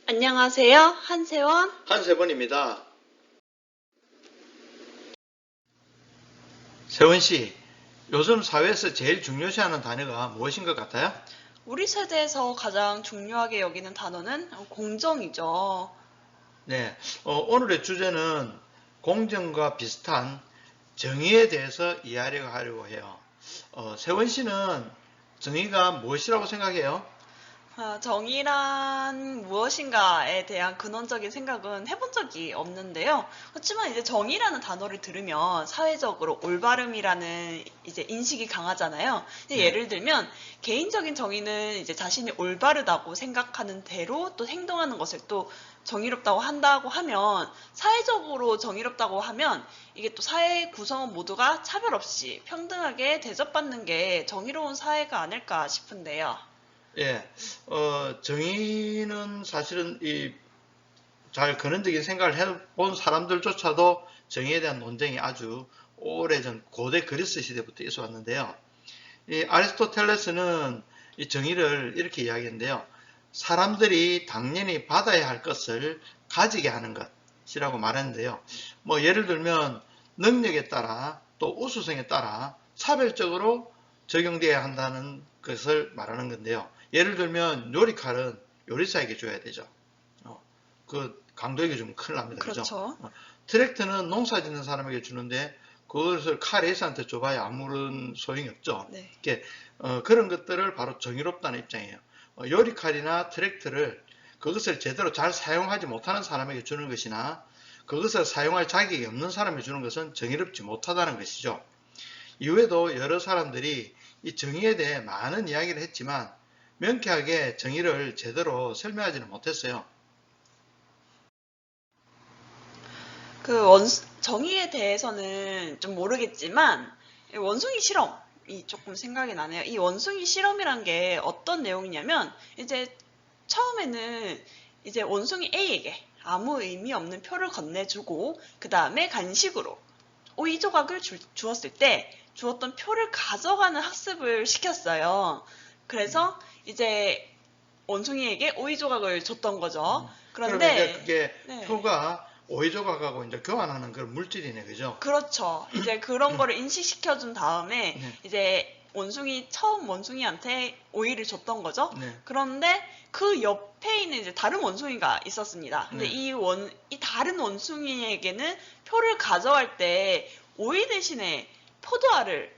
안녕하세요. 한세원. 한세번입니다. 세원 씨, 요즘 사회에서 제일 중요시하는 단어가 무엇인 것 같아요? 우리 세대에서 가장 중요하게 여기는 단어는 공정이죠. 네, 오늘의 주제는 공정과 비슷한 정의에 대해서 이야기하려고 해요. 세원 씨는 정의가 무엇이라고 생각해요? 정의란 무엇인가에 대한 근원적인 생각은 해본 적이 없는데요. 그렇지만 이제 정의라는 단어를 들으면 사회적으로 올바름이라는 이제 인식이 강하잖아요. 네. 예를 들면 개인적인 정의는 이제 자신이 올바르다고 생각하는 대로 또 행동하는 것을 또 정의롭다고 한다고 하면, 사회적으로 정의롭다고 하면 이게 또 사회 구성원 모두가 차별 없이 평등하게 대접받는 게 정의로운 사회가 아닐까 싶은데요. 예, 정의는 사실은 잘 근원적인 생각을 해본 사람들조차도 정의에 대한 논쟁이 아주 오래전 고대 그리스 시대부터 있어 왔는데요. 이 아리스토텔레스는 이 정의를 이렇게 이야기했는데요. 사람들이 당연히 받아야 할 것을 가지게 하는 것이라고 말했는데요. 뭐 예를 들면 능력에 따라 또 우수성에 따라 차별적으로 적용되어야 한다는 것을 말하는 건데요. 예를 들면 요리칼은 요리사에게 줘야 되죠. 그 강도에게 주면 큰일 납니다. 그렇죠. 트랙터는 농사 짓는 사람에게 주는데 그것을 카레이스한테 줘봐야 아무런 소용이 없죠. 네. 그런 것들을 바로 정의롭다는 입장이에요. 요리칼이나 트랙터를 그것을 제대로 잘 사용하지 못하는 사람에게 주는 것이나 그것을 사용할 자격이 없는 사람에게 주는 것은 정의롭지 못하다는 것이죠. 이후에도 여러 사람들이 이 정의에 대해 많은 이야기를 했지만 명쾌하게 정의를 제대로 설명하지는 못했어요. 정의에 대해서는 좀 모르겠지만 원숭이 실험이 조금 생각이 나네요. 이 원숭이 실험이란 게 어떤 내용이냐면, 이제 처음에는 이제 원숭이 A에게 아무 의미 없는 표를 건네주고 그 다음에 간식으로 오이 조각을 주었을 때 주었던 표를 가져가는 학습을 시켰어요. 그래서 이제 원숭이에게 오이 조각을 줬던 거죠. 그러면 이제 그런데 그게 네. 표가 오이 조각하고 이제 교환하는 그런 물질이네, 그죠? 그렇죠. 이제 그런 거를 인식시켜준 다음에 네. 이제 처음 원숭이한테 오이를 줬던 거죠. 네. 그런데 그 옆에 있는 이제 다른 원숭이가 있었습니다. 근데 네. 이 다른 원숭이에게는 표를 가져갈 때 오이 대신에 포도알을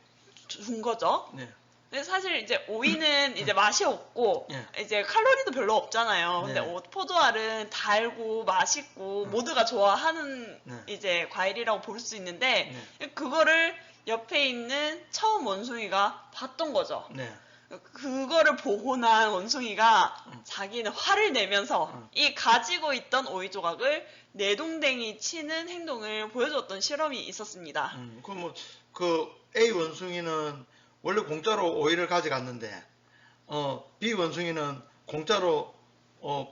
준 거죠. 네. 근데 사실 이제 오이는 이제 맛이 없고 네. 이제 칼로리도 별로 없잖아요. 근데 네. 포도알은 달고 맛있고 모두가 좋아하는 네. 이제 과일이라고 볼 수 있는데, 네. 그거를 옆에 있는 처음 원숭이가 봤던 거죠. 네. 그거를 보고 난 원숭이가 자기는 화를 내면서 이 가지고 있던 오이 조각을 내동댕이 치는 행동을 보여줬던 실험이 있었습니다. 그 A 원숭이는 원래 공짜로 오이를 가져갔는데, B 원숭이는 공짜로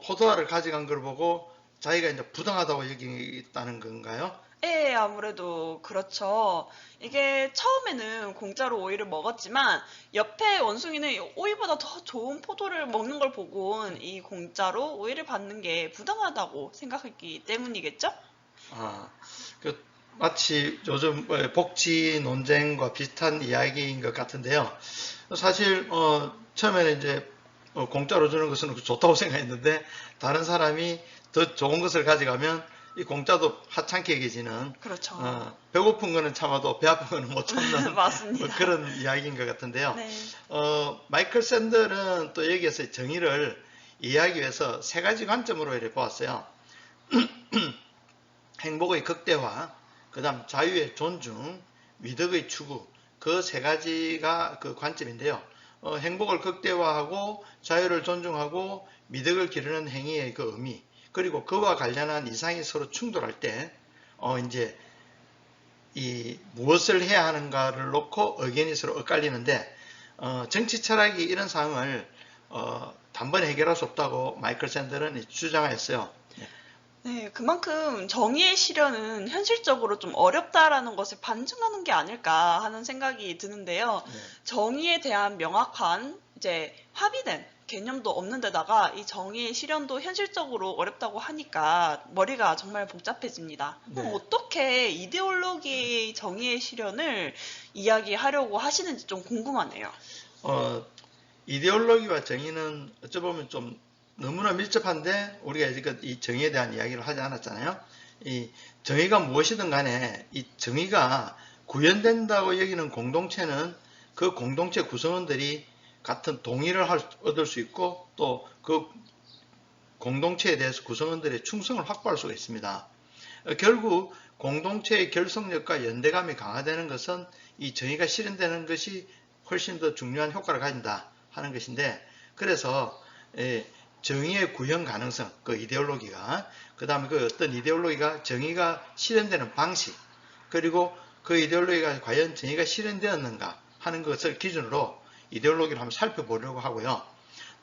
포도알을 가져간 걸 보고 자기가 이제 부당하다고 여기겠다는 건가요? 예, 아무래도 그렇죠. 이게 처음에는 공짜로 오이를 먹었지만 옆에 원숭이는 오이보다 더 좋은 포도를 먹는 걸 보고 이 공짜로 오이를 받는 게 부당하다고 생각했기 때문이겠죠? 아, 마치 요즘 복지 논쟁과 비슷한 이야기인 것 같은데요. 사실 처음에는 이제 공짜로 주는 것은 좋다고 생각했는데 다른 사람이 더 좋은 것을 가져가면 이 공짜도 하찮게 여겨지는, 그렇죠. 배고픈 거는 참아도 배 아픈 거는 못 참는 맞습니다. 그런 이야기인 것 같은데요. 네. 마이클 샌들은 또 여기에서 정의를 이해하기 위해서 세 가지 관점으로 이렇게 보았어요. 행복의 극대화, 그 다음 자유의 존중, 미덕의 추구, 그 세 가지가 그 관점인데요. 행복을 극대화하고 자유를 존중하고 미덕을 기르는 행위의 그 의미, 그리고 그와 관련한 이상이 서로 충돌할 때 이제 이 무엇을 해야 하는가를 놓고 의견이 서로 엇갈리는데, 정치 철학이 이런 상황을 단번에 해결할 수 없다고 마이클 샌들은 주장했어요. 네, 그만큼 정의의 실현은 현실적으로 좀 어렵다라는 것을 반증하는 게 아닐까 하는 생각이 드는데요. 네. 정의에 대한 명확한 이제 합의된 개념도 없는 데다가 이 정의의 실현도 현실적으로 어렵다고 하니까 머리가 정말 복잡해집니다. 그럼 네. 어떻게 이데올로기의 정의의 실현을 이야기하려고 하시는지 좀 궁금하네요. 어, 이데올로기와 정의는 어찌 보면 좀 너무나 밀접한데 우리가 지금 이 정의에 대한 이야기를 하지 않았잖아요. 이 정의가 무엇이든 간에 이 정의가 구현된다고 여기는 공동체는 그 공동체 구성원들이 같은 동의를 얻을 수 있고 또 그 공동체에 대해서 구성원들의 충성을 확보할 수가 있습니다. 결국 공동체의 결속력과 연대감이 강화되는 것은 이 정의가 실현되는 것이 훨씬 더 중요한 효과를 가진다 하는 것인데, 그래서 정의의 구현 가능성, 그 이데올로기가, 그 다음에 그 어떤 이데올로기가 정의가 실현되는 방식, 그리고 그 이데올로기가 과연 정의가 실현되었는가 하는 것을 기준으로 이데올로기를 한번 살펴보려고 하고요.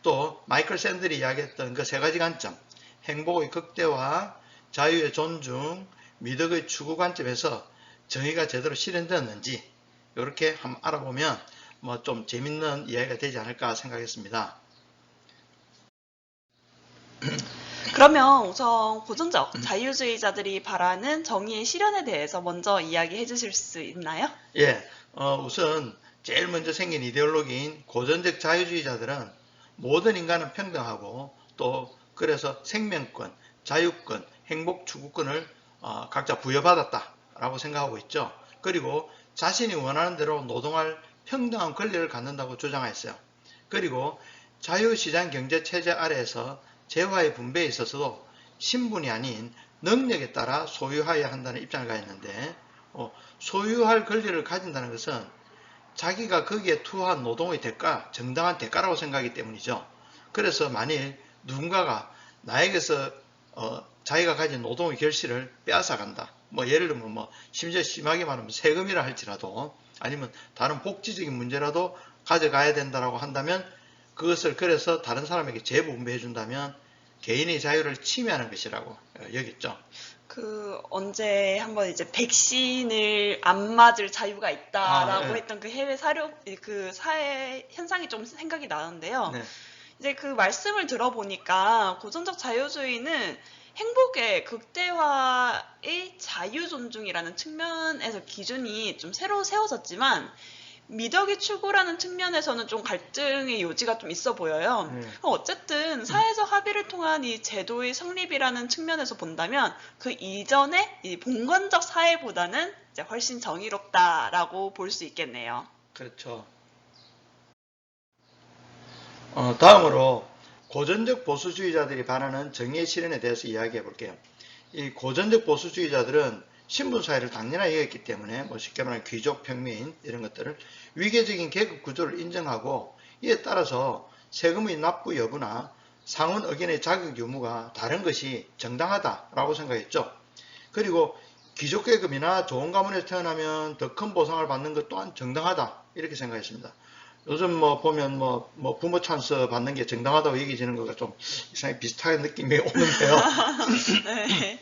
또 마이클 샌들이 이야기했던 그 세 가지 관점, 행복의 극대화, 자유의 존중, 미덕의 추구 관점에서 정의가 제대로 실현되었는지 이렇게 한번 알아보면 뭐 좀 재밌는 이야기가 되지 않을까 생각했습니다. 그러면 우선 고전적 자유주의자들이 바라는 정의의 실현에 대해서 먼저 이야기해 주실 수 있나요? 예, 우선 제일 먼저 생긴 이데올로기인 고전적 자유주의자들은 모든 인간은 평등하고 또 그래서 생명권, 자유권, 행복 추구권을 각자 부여받았다라고 생각하고 있죠. 그리고 자신이 원하는 대로 노동할 평등한 권리를 갖는다고 주장했어요. 그리고 자유시장 경제 체제 아래에서 재화의 분배에 있어서도 신분이 아닌 능력에 따라 소유하여야 한다는 입장을 가졌는데, 소유할 권리를 가진다는 것은 자기가 거기에 투하한 노동의 대가, 정당한 대가라고 생각하기 때문이죠. 그래서 만일 누군가가 나에게서 자기가 가진 노동의 결실을 빼앗아간다. 뭐 예를 들면 심지어 심하게 말하면 세금이라 할지라도 아니면 다른 복지적인 문제라도 가져가야 된다라고 한다면 그것을 그래서 다른 사람에게 재분배해 준다면 개인의 자유를 침해하는 것이라고 여겼죠. 언제 한번 이제 백신을 안 맞을 자유가 있다라고 예. 했던 그 해외 사료, 그 사회 현상이 좀 생각이 나는데요. 네. 이제 그 말씀을 들어보니까 고전적 자유주의는 행복의 극대화의 자유 존중이라는 측면에서 기준이 좀 새로 세워졌지만 미덕의 추구라는 측면에서는 좀 갈등의 요지가 좀 있어 보여요. 어쨌든 사회적 합의를 통한 이 제도의 성립이라는 측면에서 본다면 그 이전의 이 봉건적 사회보다는 이제 훨씬 정의롭다라고 볼 수 있겠네요. 그렇죠. 다음으로 고전적 보수주의자들이 바라는 정의의 실현에 대해서 이야기해 볼게요. 이 고전적 보수주의자들은 신분사회를 당연하게 여겼기 때문에 쉽게 말하면 귀족, 평민 이런 것들을 위계적인 계급 구조를 인정하고 이에 따라서 세금의 납부 여부나 상원 의견의 자격 유무가 다른 것이 정당하다라고 생각했죠. 그리고 귀족계급이나 좋은 가문에서 태어나면 더 큰 보상을 받는 것 또한 정당하다 이렇게 생각했습니다. 요즘 보면 부모 찬스 받는 게 정당하다고 얘기지는 거가 좀 이상하게 비슷한 느낌이 오는데요. 네.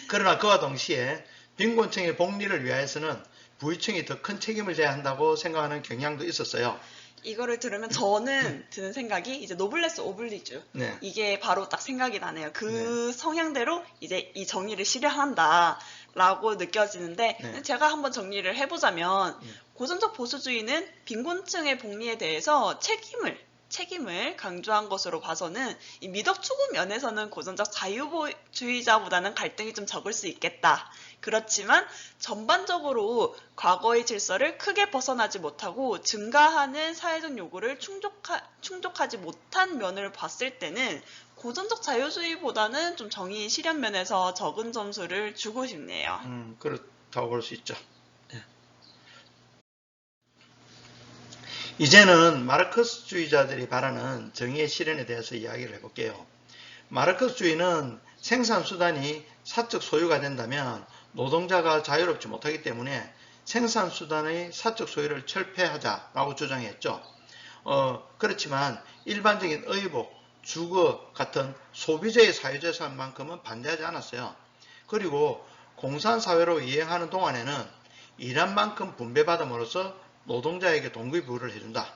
그러나 그와 동시에 빈곤층의 복리를 위하여서는 부유층이 더 큰 책임을 져야 한다고 생각하는 경향도 있었어요. 이거를 들으면 저는 드는 생각이 이제 노블레스 오블리주 네. 이게 바로 딱 생각이 나네요. 그 네. 성향대로 이제 이 정의를 실현한다라고 느껴지는데 네. 제가 한번 정리를 해보자면 네. 고전적 보수주의는 빈곤층의 복리에 대해서 책임을 강조한 것으로 봐서는 이 미덕 추구 면에서는 고전적 자유주의자보다는 갈등이 좀 적을 수 있겠다. 그렇지만 전반적으로 과거의 질서를 크게 벗어나지 못하고 증가하는 사회적 요구를 충족하지 못한 면을 봤을 때는 고전적 자유주의보다는 좀 정의 실현 면에서 적은 점수를 주고 싶네요. 그렇다고 볼 수 있죠. 네. 이제는 마르크스주의자들이 바라는 정의의 실현에 대해서 이야기를 해볼게요. 마르크스주의는 생산수단이 사적 소유가 된다면 노동자가 자유롭지 못하기 때문에 생산수단의 사적 소유를 철폐하자라고 주장했죠. 그렇지만 일반적인 의복, 주거 같은 소비재의 사유재산만큼은 반대하지 않았어요. 그리고 공산사회로 이행하는 동안에는 일한 만큼 분배받음으로써 노동자에게 동기부여를 해준다.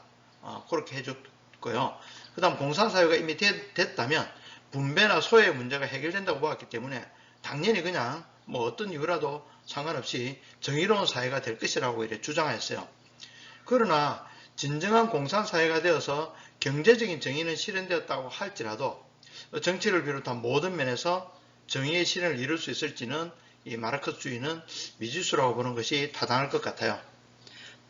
그렇게 해줬고 있고요. 그 다음 공산사회가 이미 됐다면 분배나 소외의 문제가 해결된다고 보았기 때문에 당연히 그냥 뭐 어떤 이유라도 상관없이 정의로운 사회가 될 것이라고 이렇게 주장하였어요. 그러나 진정한 공산사회가 되어서 경제적인 정의는 실현되었다고 할지라도 정치를 비롯한 모든 면에서 정의의 실현을 이룰 수 있을지는 이 마르크스주의는 미지수라고 보는 것이 타당할 것 같아요.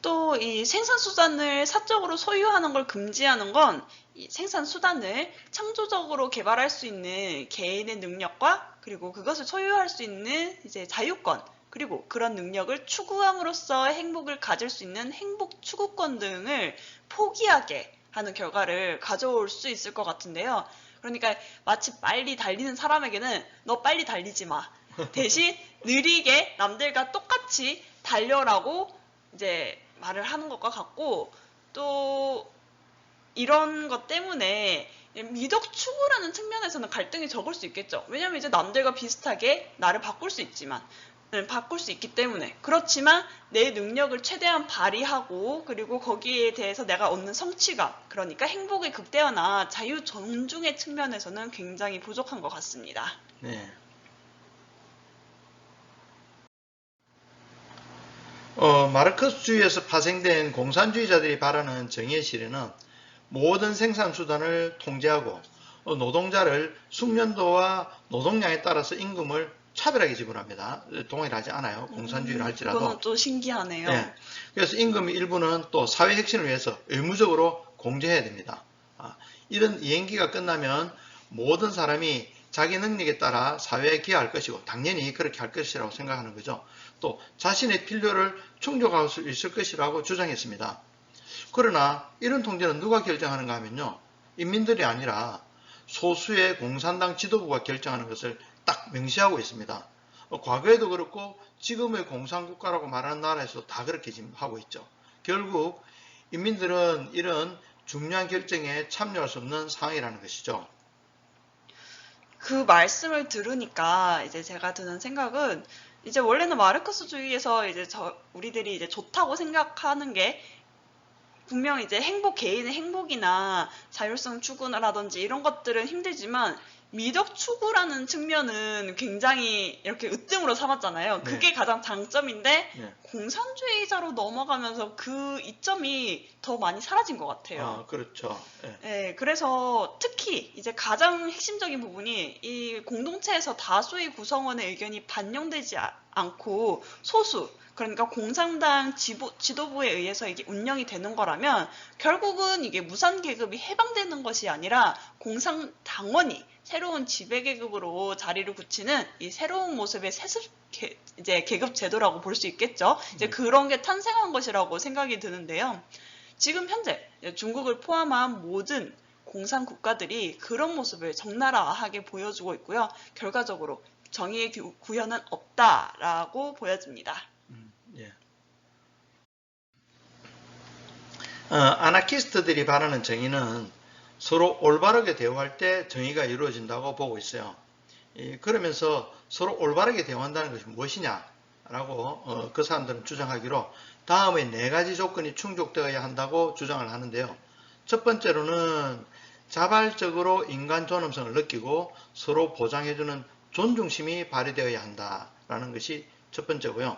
또 이 생산수단을 사적으로 소유하는 걸 금지하는 건 이 생산수단을 창조적으로 개발할 수 있는 개인의 능력과 그리고 그것을 소유할 수 있는 이제 자유권 그리고 그런 능력을 추구함으로써 행복을 가질 수 있는 행복 추구권 등을 포기하게 하는 결과를 가져올 수 있을 것 같은데요. 그러니까 마치 빨리 달리는 사람에게는 너 빨리 달리지 마. 대신 느리게 남들과 똑같이 달려라고 이제 말을 하는 것과 같고 또 이런 것 때문에 미덕 추구라는 측면에서는 갈등이 적을 수 있겠죠. 왜냐하면 이제 남들과 비슷하게 나를 바꿀 수 있지만 바꿀 수 있기 때문에 그렇지만 내 능력을 최대한 발휘하고 그리고 거기에 대해서 내가 얻는 성취감 그러니까 행복의 극대화나 자유 존중의 측면에서는 굉장히 부족한 것 같습니다. 네. 마르크스주의에서 파생된 공산주의자들이 바라는 정의의 실현은 모든 생산수단을 통제하고 노동자를 숙련도와 노동량에 따라서 임금을 차별하게 지불합니다. 동일하지 않아요. 공산주의를 할지라도. 그거는 또 신기하네요. 네. 그래서 임금 일부는 또 사회 혁신을 위해서 의무적으로 공제해야 됩니다. 이런 이행기가 끝나면 모든 사람이 자기 능력에 따라 사회에 기여할 것이고 당연히 그렇게 할 것이라고 생각하는 거죠. 또 자신의 필요를 충족할 수 있을 것이라고 주장했습니다. 그러나 이런 통제는 누가 결정하는가 하면요. 인민들이 아니라 소수의 공산당 지도부가 결정하는 것을 딱 명시하고 있습니다. 과거에도 그렇고 지금의 공산국가라고 말하는 나라에서도 다 그렇게 지금 하고 있죠. 결국 인민들은 이런 중요한 결정에 참여할 수 없는 상황이라는 것이죠. 그 말씀을 들으니까 이제 제가 드는 생각은 이제 원래는 마르크스주의에서 이제 우리들이 이제 좋다고 생각하는 게 분명 이제 개인의 행복이나 자율성 추구라든지 이런 것들은 힘들지만 미덕 추구라는 측면은 굉장히 이렇게 으뜸으로 삼았잖아요. 네. 그게 가장 장점인데 네. 공산주의자로 넘어가면서 그 이점이 더 많이 사라진 것 같아요. 그렇죠. 네. 네, 그래서 특히 이제 가장 핵심적인 부분이 이 공동체에서 다수의 구성원의 의견이 반영되지 않고 소수, 그러니까 공산당 지도부에 의해서 이게 운영이 되는 거라면 결국은 이게 무산계급이 해방되는 것이 아니라 공산당원이 새로운 지배계급으로 자리를 굳히는 이 새로운 모습의 세습 이제 계급 제도라고 볼 수 있겠죠. 이제 그런 게 탄생한 것이라고 생각이 드는데요. 지금 현재 중국을 포함한 모든 공산 국가들이 그런 모습을 적나라하게 보여주고 있고요. 결과적으로 정의의 구현은 없다라고 보여집니다. 예. 아나키스트들이 바라는 정의는 서로 올바르게 대화할 때 정의가 이루어진다고 보고 있어요. 그러면서 서로 올바르게 대화한다는 것이 무엇이냐라고 그 사람들은 주장하기로 다음의 4가지 조건이 충족되어야 한다고 주장을 하는데요. 첫 번째로는 자발적으로 인간 존엄성을 느끼고 서로 보장해주는 존중심이 발휘되어야 한다라는 것이 첫 번째고요.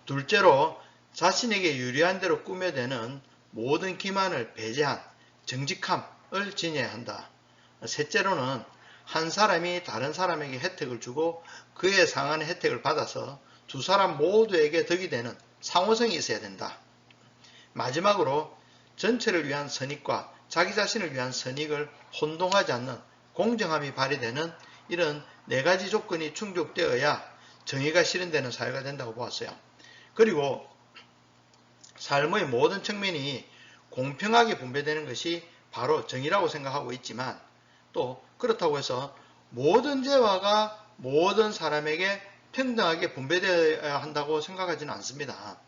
둘째로 자신에게 유리한 대로 꾸며대는 모든 기만을 배제한 정직함을 지녀야 한다. 셋째로는 한 사람이 다른 사람에게 혜택을 주고 그에 상한 혜택을 받아서 두 사람 모두에게 덕이 되는 상호성이 있어야 된다. 마지막으로 전체를 위한 선익과 자기 자신을 위한 선익을 혼동하지 않는 공정함이 발휘되는 이런 4가지 조건이 충족되어야 정의가 실현되는 사회가 된다고 보았어요. 그리고 삶의 모든 측면이 공평하게 분배되는 것이 바로 정의라고 생각하고 있지만 또 그렇다고 해서 모든 재화가 모든 사람에게 평등하게 분배되어야 한다고 생각하지는 않습니다.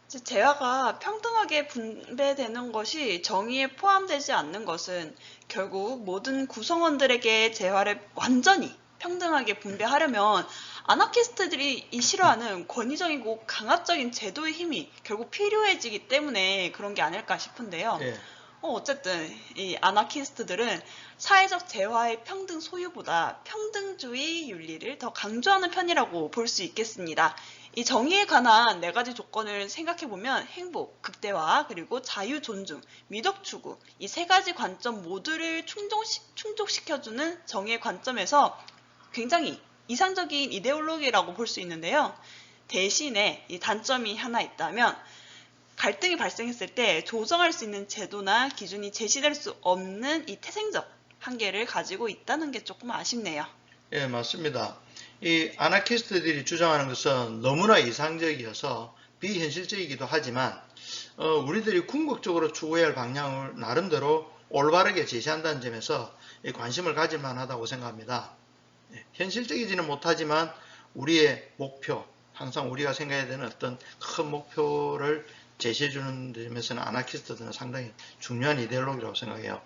재화가 평등하게 분배되는 것이 정의에 포함되지 않는 것은 결국 모든 구성원들에게 재화를 완전히 평등하게 분배하려면 아나키스트들이 싫어하는 권위적이고 강압적인 제도의 힘이 결국 필요해지기 때문에 그런 게 아닐까 싶은데요. 네. 어쨌든 이 아나키스트들은 사회적 재화의 평등 소유보다 평등주의 윤리를 더 강조하는 편이라고 볼 수 있겠습니다. 이 정의에 관한 네 가지 조건을 생각해보면 행복, 극대화, 그리고 자유 존중, 미덕 추구 이 세 가지 관점 모두를 충족시켜주는 정의의 관점에서 굉장히 이상적인 이데올로기라고 볼 수 있는데요. 대신에 이 단점이 하나 있다면 갈등이 발생했을 때 조정할 수 있는 제도나 기준이 제시될 수 없는 이 태생적 한계를 가지고 있다는 게 조금 아쉽네요. 예, 맞습니다. 이 아나키스트들이 주장하는 것은 너무나 이상적이어서 비현실적이기도 하지만 우리들이 궁극적으로 추구해야 할 방향을 나름대로 올바르게 제시한다는 점에서 관심을 가질 만하다고 생각합니다. 현실적이지는 못하지만 우리의 목표, 항상 우리가 생각해야 되는 어떤 큰 목표를 제시해주는 점에서는 아나키스트들은 상당히 중요한 이데올로기라고 생각해요.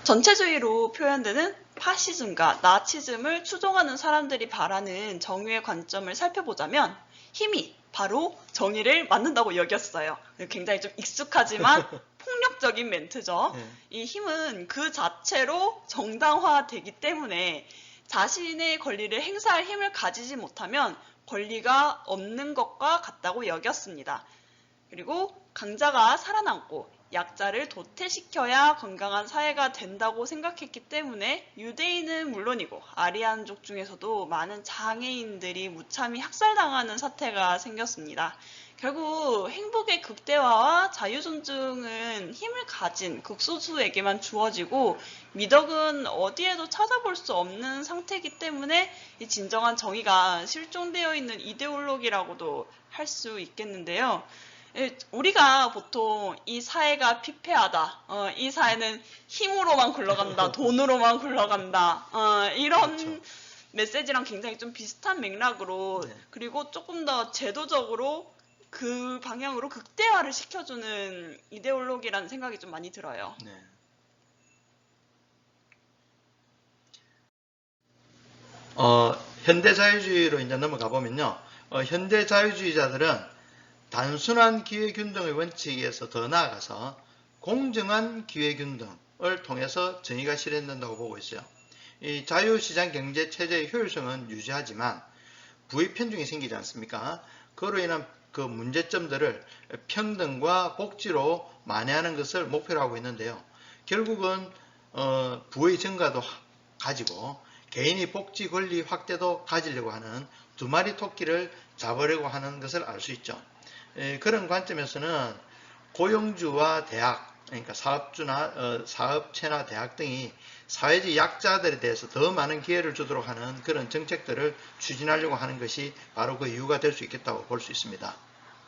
전체주의로 표현되는 파시즘과 나치즘을 추종하는 사람들이 바라는 정의의 관점을 살펴보자면 힘이 바로 정의를 만든다고 여겼어요. 굉장히 좀 익숙하지만 폭력적인 멘트죠. 네. 이 힘은 그 자체로 정당화되기 때문에 자신의 권리를 행사할 힘을 가지지 못하면 권리가 없는 것과 같다고 여겼습니다. 그리고 강자가 살아남고 약자를 도태시켜야 건강한 사회가 된다고 생각했기 때문에 유대인은 물론이고 아리안족 중에서도 많은 장애인들이 무참히 학살당하는 사태가 생겼습니다. 결국 행복의 극대화와 자유존중은 힘을 가진 극소수에게만 주어지고 미덕은 어디에도 찾아볼 수 없는 상태이기 때문에 이 진정한 정의가 실종되어 있는 이데올로기라고도 할 수 있겠는데요. 우리가 보통 이 사회가 피폐하다, 이 사회는 힘으로만 굴러간다, 돈으로만 굴러간다, 이런 그렇죠. 메시지랑 굉장히 좀 비슷한 맥락으로 네. 그리고 조금 더 제도적으로 그 방향으로 극대화를 시켜주는 이데올로기라는 생각이 좀 많이 들어요. 네. 현대자유주의로 이제 넘어가 보면요. 현대자유주의자들은 단순한 기회균등의 원칙에서 더 나아가서 공정한 기회균등을 통해서 정의가 실현된다고 보고 있어요. 이 자유시장 경제 체제의 효율성은 유지하지만 부의 편중이 생기지 않습니까? 그로 인한 그 문제점들을 평등과 복지로 만회하는 것을 목표로 하고 있는데요. 결국은 부의 증가도 가지고 개인의 복지 권리 확대도 가지려고 하는 두 마리 토끼를 잡으려고 하는 것을 알 수 있죠. 그런 관점에서는 고용주와 대학, 그러니까 사업체나 대학 등이 사회적 약자들에 대해서 더 많은 기회를 주도록 하는 그런 정책들을 추진하려고 하는 것이 바로 그 이유가 될 수 있겠다고 볼 수 있습니다.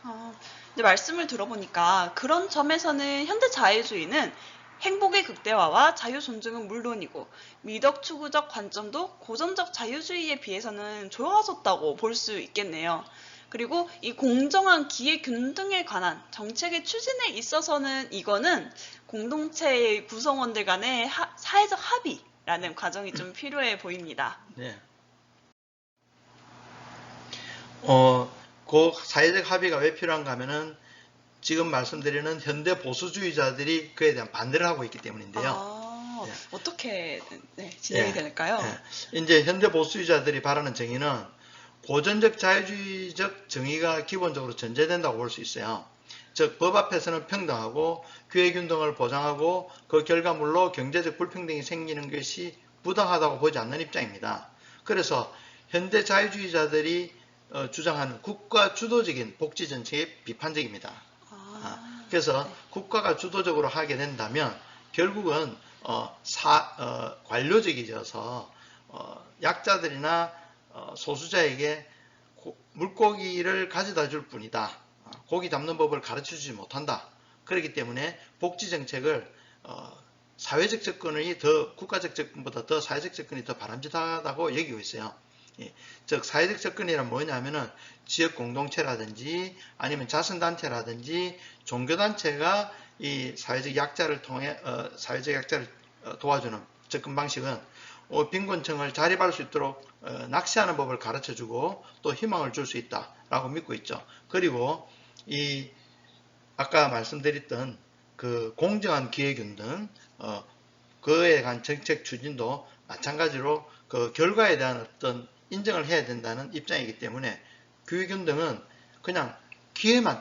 근데 말씀을 들어보니까 그런 점에서는 현대자유주의는 행복의 극대화와 자유 존중은 물론이고 미덕 추구적 관점도 고전적 자유주의에 비해서는 좋아졌다고 볼 수 있겠네요. 그리고 이 공정한 기회 균등에 관한 정책의 추진에 있어서는 이거는 공동체의 구성원들 간의 사회적 합의라는 과정이 좀 필요해 보입니다. 네. 그 사회적 합의가 왜 필요한가 하면은 지금 말씀드리는 현대 보수주의자들이 그에 대한 반대를 하고 있기 때문인데요. 예. 어떻게 진행이 예, 될까요? 예. 이제 현대 보수주의자들이 바라는 정의는 고전적 자유주의적 정의가 기본적으로 전제된다고 볼 수 있어요. 즉, 법 앞에서는 평등하고 기회균등을 보장하고 그 결과물로 경제적 불평등이 생기는 것이 부당하다고 보지 않는 입장입니다. 그래서 현대 자유주의자들이 주장하는 국가 주도적인 복지 정책에 비판적입니다. 그래서 네. 국가가 주도적으로 하게 된다면 결국은 관료적이져서 약자들이나 소수자에게 물고기를 가져다 줄 뿐이다. 고기 잡는 법을 가르쳐 주지 못한다. 그렇기 때문에 복지 정책을 사회적 접근이 더 국가적 접근보다 더 사회적 접근이 더 바람직하다고 여기고 있어요. 예, 즉 사회적 접근이란 뭐냐면은 지역 공동체라든지 아니면 자선단체라든지 종교단체가 이 사회적 약자를 통해 사회적 약자를 도와주는 접근 방식은 빈곤층을 자립할 수 있도록 낚시하는 법을 가르쳐주고 또 희망을 줄 수 있다라고 믿고 있죠. 그리고 이 아까 말씀드렸던 그 공정한 기회균등 그에 관한 정책 추진도 마찬가지로 그 결과에 대한 어떤 인정을 해야 된다는 입장이기 때문에 기회균등은 그냥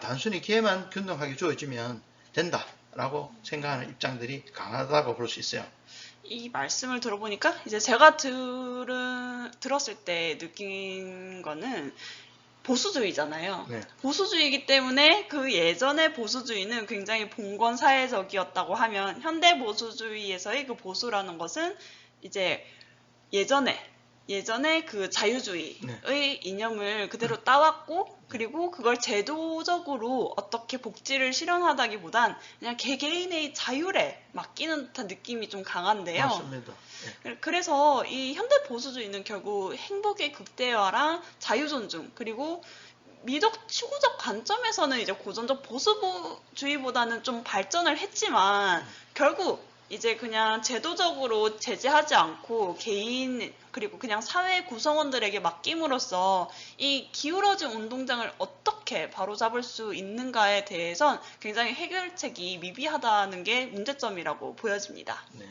단순히 기회만 균등하게 주어지면 된다라고 생각하는 입장들이 강하다고 볼 수 있어요. 이 말씀을 들어보니까 이제 제가 들었을 때 느낀 거는 보수주의잖아요. 네. 보수주의이기 때문에 그 예전의 보수주의는 굉장히 봉건사회적이었다고 하면 현대 보수주의에서의 그 보수라는 것은 이제 예전에 그 자유주의의 네. 이념을 그대로 따왔고 그리고 그걸 제도적으로 어떻게 복지를 실현하다기보단 그냥 개개인의 자율에 맡기는 듯한 느낌이 좀 강한데요. 맞습니다. 네. 그래서 이 현대 보수주의는 결국 행복의 극대화랑 자유존중 그리고 미덕 추구적 관점에서는 이제 고전적 보수주의보다는 좀 발전을 했지만 결국 이제 그냥 제도적으로 제재하지 않고 개인 그리고 그냥 사회 구성원들에게 맡김으로써 이 기울어진 운동장을 어떻게 바로잡을 수 있는가에 대해선 굉장히 해결책이 미비하다는 게 문제점이라고 보여집니다. 네.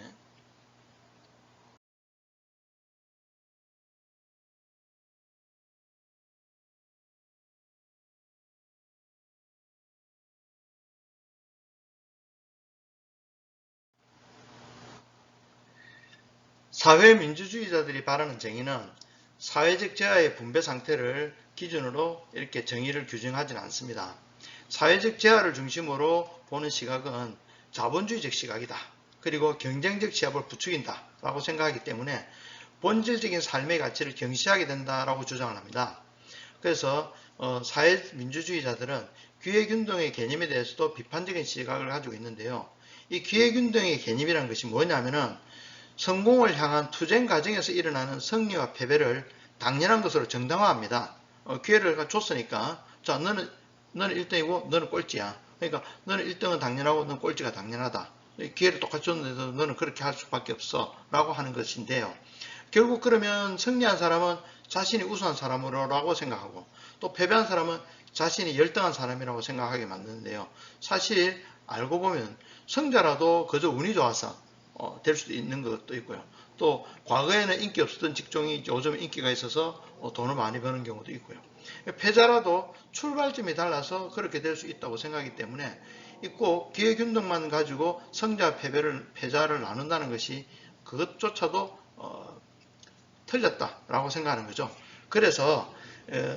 사회민주주의자들이 바라는 정의는 사회적 재화의 분배 상태를 기준으로 이렇게 정의를 규정하지는 않습니다. 사회적 재화를 중심으로 보는 시각은 자본주의적 시각이다. 그리고 경쟁적 취합을 부추긴다 라고 생각하기 때문에 본질적인 삶의 가치를 경시하게 된다라고 주장을 합니다. 그래서 사회민주주의자들은 기회균등의 개념에 대해서도 비판적인 시각을 가지고 있는데요. 이 기회균등의 개념이라는 것이 뭐냐면은 성공을 향한 투쟁 과정에서 일어나는 승리와 패배를 당연한 것으로 정당화합니다. 기회를 줬으니까 자 너는 1등이고 너는 꼴찌야. 그러니까 너는 1등은 당연하고 너는 꼴찌가 당연하다. 기회를 똑같이 줬는데도 너는 그렇게 할 수밖에 없어 라고 하는 것인데요. 결국 그러면 승리한 사람은 자신이 우수한 사람으로라고 생각하고 또 패배한 사람은 자신이 열등한 사람이라고 생각하게 만드는데요. 사실 알고 보면 승자라도 그저 운이 좋아서 될 수도 있는 것도 있고요. 또 과거에는 인기 없었던 직종이 요즘 인기가 있어서 돈을 많이 버는 경우도 있고요. 패자라도 출발점이 달라서 그렇게 될 수 있다고 생각하기 때문에 꼭 기회균등만 가지고 승자 패자를 나눈다는 것이 그것조차도 틀렸다라고 생각하는 거죠. 그래서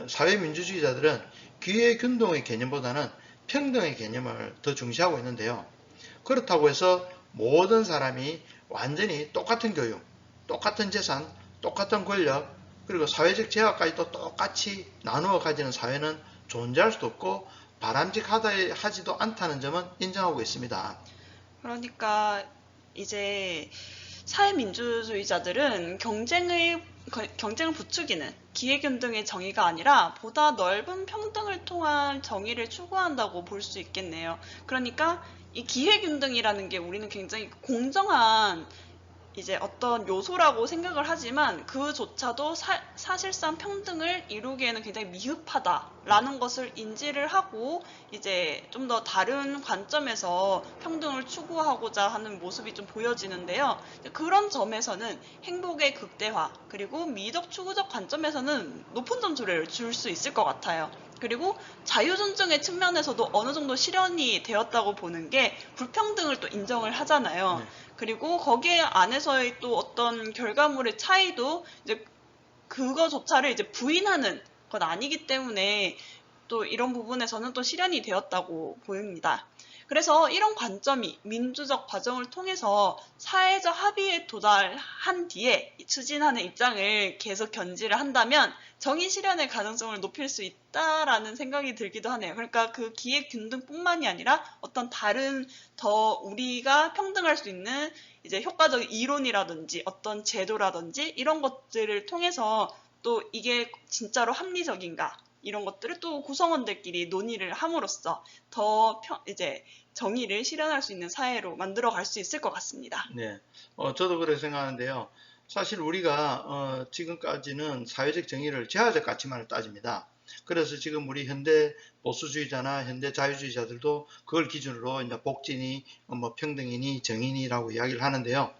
사회민주주의자들은 기회균등의 개념보다는 평등의 개념을 더 중시하고 있는데요. 그렇다고 해서 모든 사람이 완전히 똑같은 교육, 똑같은 재산, 똑같은 권력, 그리고 사회적 재화까지도 똑같이 나누어 가지는 사회는 존재할 수도 없고 바람직하지도 않다는 점은 인정하고 있습니다. 그러니까 이제 사회민주주의자들은 경쟁을 부추기는 기회균등의 정의가 아니라 보다 넓은 평등을 통한 정의를 추구한다고 볼 수 있겠네요. 그러니까 이 기회균등이라는 게 우리는 굉장히 공정한 이제 어떤 요소라고 생각을 하지만 그조차도 사실상 평등을 이루기에는 굉장히 미흡하다라는 것을 인지를 하고 이제 좀 더 다른 관점에서 평등을 추구하고자 하는 모습이 좀 보여지는데요. 그런 점에서는 행복의 극대화 그리고 미덕 추구적 관점에서는 높은 점수를 줄 수 있을 것 같아요. 그리고 자유존중의 측면에서도 어느 정도 실현이 되었다고 보는 게 불평등을 또 인정을 하잖아요. 네. 그리고 거기에 안에서의 또 어떤 결과물의 차이도 이제 그거조차를 이제 부인하는 건 아니기 때문에 또 이런 부분에서는 또 실현이 되었다고 보입니다. 그래서 이런 관점이 민주적 과정을 통해서 사회적 합의에 도달한 뒤에 추진하는 입장을 계속 견지를 한다면 정의 실현의 가능성을 높일 수 있다라는 생각이 들기도 하네요. 그러니까 그 기회 균등뿐만이 아니라 어떤 다른 더 우리가 평등할 수 있는 이제 효과적인 이론이라든지 어떤 제도라든지 이런 것들을 통해서 또 이게 진짜로 합리적인가 이런 것들을 또 구성원들끼리 논의를 함으로써 더 이제 정의를 실현할 수 있는 사회로 만들어 갈 수 있을 것 같습니다. 네. 저도 그렇게 생각하는데요. 사실 우리가 지금까지는 사회적 정의를 제하적 가치만을 따집니다. 그래서 지금 우리 현대 보수주의자나 현대 자유주의자들도 그걸 기준으로 이제 복지니 뭐 평등이니 정의니라고 이야기를 하는데요.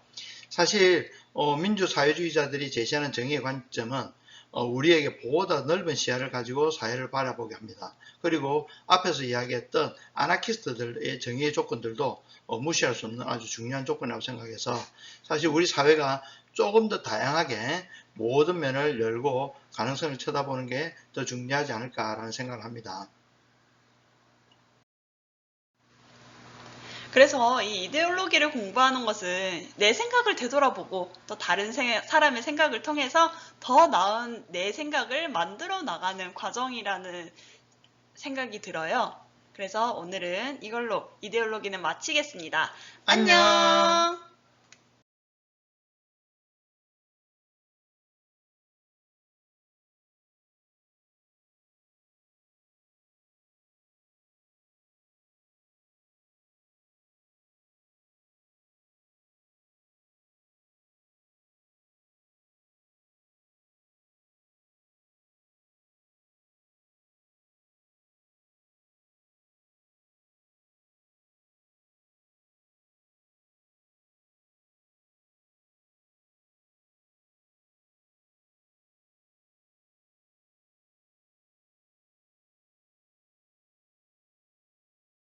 사실 민주사회주의자들이 제시하는 정의의 관점은 우리에게 보다 넓은 시야를 가지고 사회를 바라보게 합니다. 그리고 앞에서 이야기했던 아나키스트들의 정의의 조건들도 무시할 수 없는 아주 중요한 조건이라고 생각해서 사실 우리 사회가 조금 더 다양하게 모든 면을 열고 가능성을 쳐다보는 게 더 중요하지 않을까라는 생각을 합니다. 그래서 이 이데올로기를 공부하는 것은 내 생각을 되돌아보고 또 다른 사람의 생각을 통해서 더 나은 내 생각을 만들어 나가는 과정이라는 생각이 들어요. 그래서 오늘은 이걸로 이데올로기는 마치겠습니다. 안녕! 안녕!